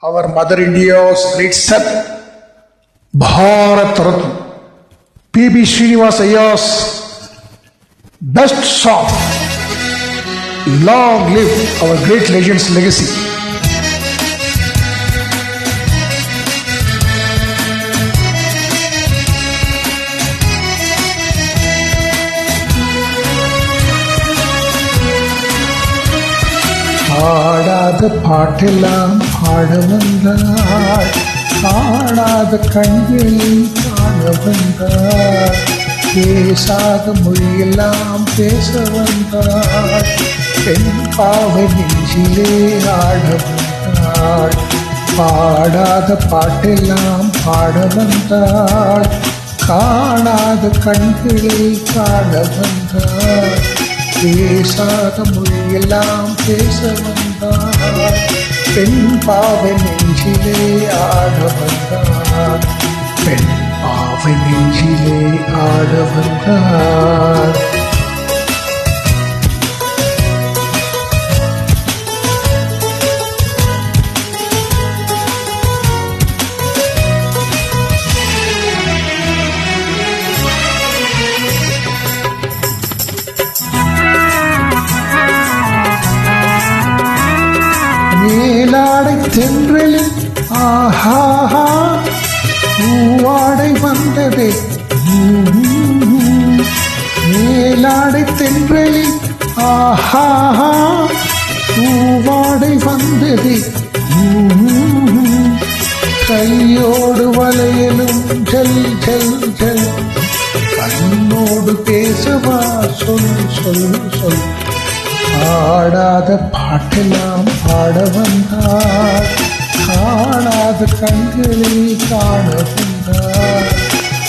our Mother India's great son, Bharat Ratna, P.B. Srinivas Iyengar's best song. Long live our great legend's legacy. ஆடாத பாட்டெல்லாம் பாட வந்தாள், ஆடாத கண்களில் காண வந்தாள், பேசாத மொழியெல்லாம் பேச வந்தாள், பெண் பாவை நெஞ்சிலே ஆட வந்தாள். பாடாத பாட்டெல்லாம் பாட வந்தாள், காணாத கண்களில் காண வந்தாள், பேசாத மொழியெல்லாம் பேச வந்தாள், பெண் பாவை நெஞ்சிலே ஆட வந்தாள், பெண் பாவை நெஞ்சிலே ஆட வந்தாள். மேலாடை தென்றலில் ஆஹாஹா பூவாடை வந்ததே, மேலாடை தென்றலில் ஆஹாஹா பூவாடை வந்ததே, கையோடு வளையலும் ஜல் ஜல் ஜல், கண்ணோடு பேசவா சொல் சொல் சொல். ஆடாத பாட்டெல்லாம் பாட வந்தாள், காணாத கண்களில் காண வந்தாள்,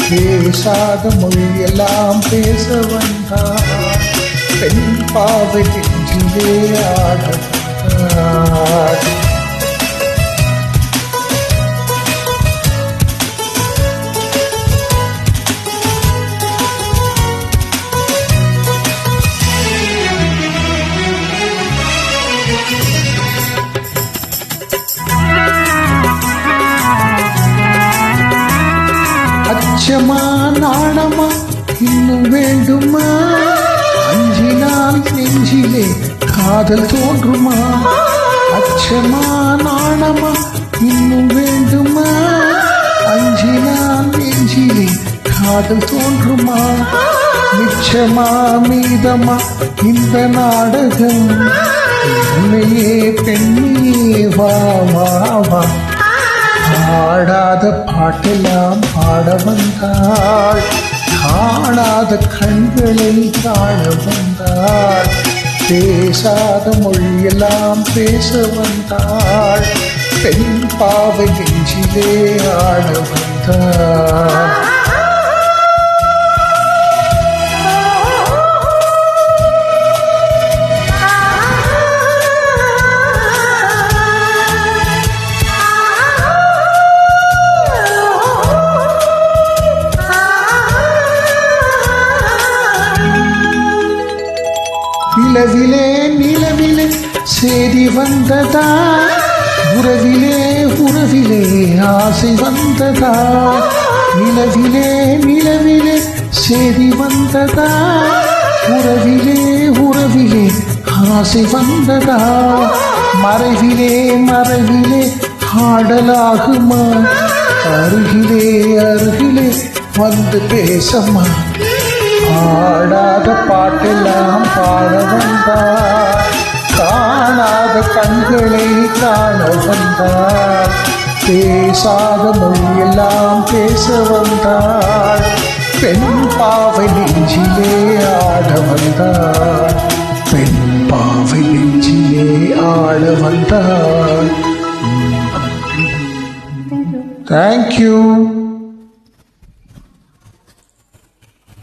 பேசாத மொழியெல்லாம் பேச வந்தாள், பெண் பாவை நெஞ்சிலே ஆட வந்தாள். அச்சமா நாணமா இன்னும் வேண்டுமா, அஞ்சினால் நெஞ்சிலே காதல் தோன்றுமா, அச்சமா நாணமா இன்னும் வேண்டுமா, அஞ்சினால் நெஞ்சிலே காதல் தோன்றுமா, நிச்சயமா மீதமா இந்த நாடகம், உன்னையே பெண்ணியே வா வா வா. ஆடாத பாட்டெல்லாம் பாட வந்தாள், காணாத கண்களை காண வந்தாள், பேசாத மொழியெல்லாம் பேச வந்தாள், பெண் பாவை நெஞ்சிலே ஆட வந்தாள். நிலவிலே நிலவிலே சேதி வந்ததா, உறவிலே உறவிலே ஆசை வந்ததா, நிலவிலே நிலவிலே சேதி வந்ததா, உறவிலே உறவிலே ஆசை வந்ததா, மறைவிலே மறைவிலே ஆடலாகுமா, அருகிலே அருகிலே வந்து பேசம்மா. ஆடாத பாட்டெல்லாம் பாட வந்தாள், காணாத கண்களை காண வந்தாள், பேசாத மொழியெல்லாம் பேச வந்தாள், பெண் பாவை நெஞ்சிலே ஆட வந்தாள், பெண் பாவை நெஞ்சிலே ஆட வந்தாள். Thank you.